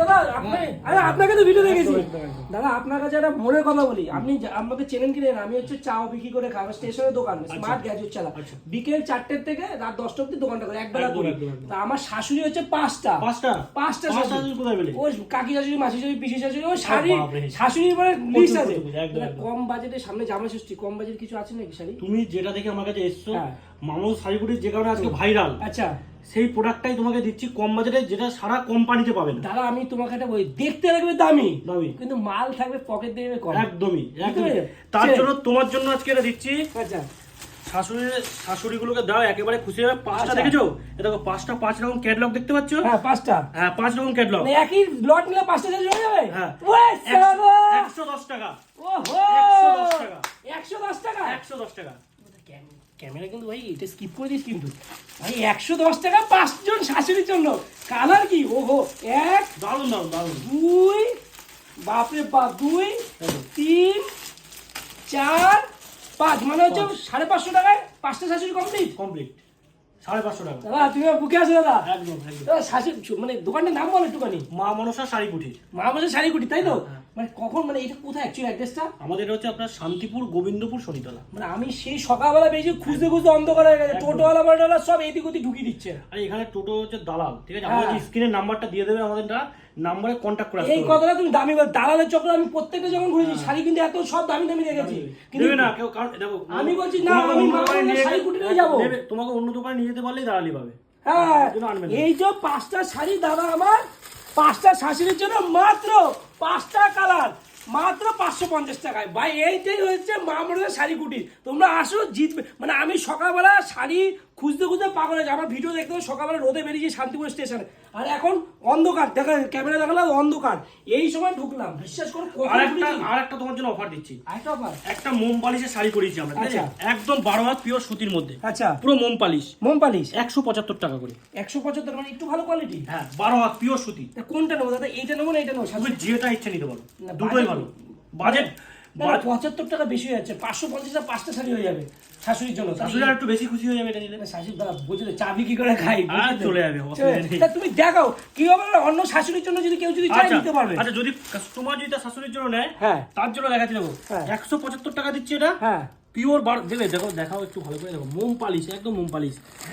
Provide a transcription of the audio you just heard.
দাদা আপনাকে তো ভিডিও দেখেছি দাদা, আপনার কাছে একটা মনের কথা বলি, আপনি আমাকে চেনেন কি না? আমি হচ্ছে চা বিক্রি করে খাই, স্টেশনের দোকান স্মার্ট গ্যাজেট চালা, বিকেল 4টে থেকে রাত 10টা অব্দি দোকানটা করে একবেলা করে। তা আমার শাশুড়ি হচ্ছে পাঁচটা ওই কাকি শাশুড়ি, মাসি শাশুড়ি, পিসি শাশুড়ি, ওই শাশুড়ি মানে লিস্ট আছে। কম বাজেটে সামনে জামা ষষ্ঠী, কম বাজেট কিছু আছে নাকি শাড়ি? তুমি যেটা দেখে আমার কাছে এসছো মামুন শাড়িগুলি যে কারণে আজকে ভাইরাল, আচ্ছা সেই প্রোডাক্টটাই তোমাকে দিচ্ছি কম বাজেটে, যেটা সারা কোম্পানিতে পাবে না। দাদা আমি তোমাকে একটা বলি, দেখতে লাগবে দামি দামি, কিন্তু মাল থাকবে পকেট দিয়ে কম। একদমই তার জন্য তোমার জন্য আজকে এটা দিচ্ছি। আচ্ছা শাশুড়িগুলোকে দাও, একেবারে খুশি হবে। পাঁচটা দেখেছো? দেখো পাঁচটা 5 রকম ক্যাটালগ দেখতে পাচ্ছ? হ্যাঁ পাঁচটা, হ্যাঁ 5 রকম ক্যাটালগ। মানে একই লট নিলে 5টা শাড়ি হয়ে যাবে। হ্যাঁ 110 টাকা। ওহো 110 টাকা, 110 টাকা, 110 টাকা। ক্যামেরা কিন্তু ভাই এটা স্কিপ করে দিস কিন্তু ভাই। 110 টাকা 5 জন শাশুড়ির জন্য। কালার কি? ওহো, 1 দারুন দারুন দারুন, 2 বাপরে বাপ, 2 3 4 5, মানে হচ্ছে 550 টাকায় 5টা শাশুড়ি কমপ্লিট 550 টাকা। দাদা তুমি বুকে আছো দাদা? একদম দাদা শাশুড়ি মানে দোকানটার নাম বলো একটুখানি। মা মনসা শাড়ি কুঠি। মা বলছে শাড়ি কুটি, তাই তো? মানে কখন, মানে এটা কোথায় অ্যাকচুয়ালি অ্যাড্রেসটা? আমাদের এটা হচ্ছে আপনার শান্তিপুর গোবিন্দপুর শনিতলা। মানে আমি সেই সকালবেলা বেশি খুঁজতে খুঁজতে অন্ধকার হয়ে গেছে, টোটোওয়ালা বাড়িওয়ালা সব এদিক ওদিক ঢুকিয়ে দিচ্ছে। আর এখানে টোটো হচ্ছে দালাল, ঠিক আছে? আমাদের স্ক্রিনের নাম্বারটা দিয়ে দেবে, আমাদের নাম্বারে কন্ট্যাক্ট করে এই কথাটা তুমি দামি বল, দালালের চক্র আমি প্রত্যেকটা যখন ঘুরেছি শাড়ি কিন্তু এত সব দামি দামি দেখেছি, কিন্তু দেবে না কেউ। কারণ দেখো আমি বলছি না, আমি শাড়ি কুটি নিয়ে যাবো। তোমাকে অন্য দোকানে নিয়ে যেতে পারলেই দালালি পাবে। হ্যাঁ এই যে 5টা শাড়ি দাদা আমার 5টা শাশুড়ির জন্য মাত্র 5টা কালার মাত্র 550 টাকায়। ভাই এইটাই হচ্ছে মা মনসা শাড়ি কুটি। তোমরা আসো, জিতবে। মানে আমি সকালবেলা শাড়ি খুঁজতে খুঁজতে পাগল হয়েছে। আমার ভিডিও দেখতে সকালবেলা রোদে বেরিয়েছি শান্তিপুর স্টেশনে, আর এখন অন্ধকার, দেখা ক্যামেরা দেখালাম অন্ধকার, এই সময় ঢুকলাম। বিশ্বাস করো আর একটা তোমার জন্য অফার দিচ্ছি। একটা মোম পালিশের শাড়ি করেছি আমরা, ঠিক আছে? একদম 12 হাত পিওর সুতির মধ্যে। আচ্ছা পুরো মোম পালিশ 175 টাকা করে। 175, মানে একটু ভালো কোয়ালিটি। হ্যাঁ 12 হাত পিওর সুতি। কোনটা নেবো দাদা? এইটা নেবো না এইটা নেবো? তুমি যেটা ইচ্ছে নিতে পারো, দুটোই ভালো। বাজেট 75 টাকা বেশি হয়ে যাচ্ছে। 550 টাকা 5টা শাড়ি হয়ে যাবে শাশুড়ির জন্য। শাশুড়ি আর একটু বেশি খুশি হয়ে যাবে এটা নিলে। শাশুড়ি দাদা বুঝলে চাবি কি করে খাই, চলে যাবে। তুমি দেখাও কি হবে অন্য শাশুড়ির জন্য, যদি কেউ যদি চাই নিতে পারবে। আচ্ছা যদি কাস্টমার যদি তার শাশুড়ির জন্য নেয়, হ্যাঁ তার জন্য দেখাচ্ছি। দেখো 175 টাকা দিচ্ছে এটা। হ্যাঁ পিওর দেখো দেখাও একটু ভালো করে। দেখো মোম পালিশ, একদম মোম পালিশ।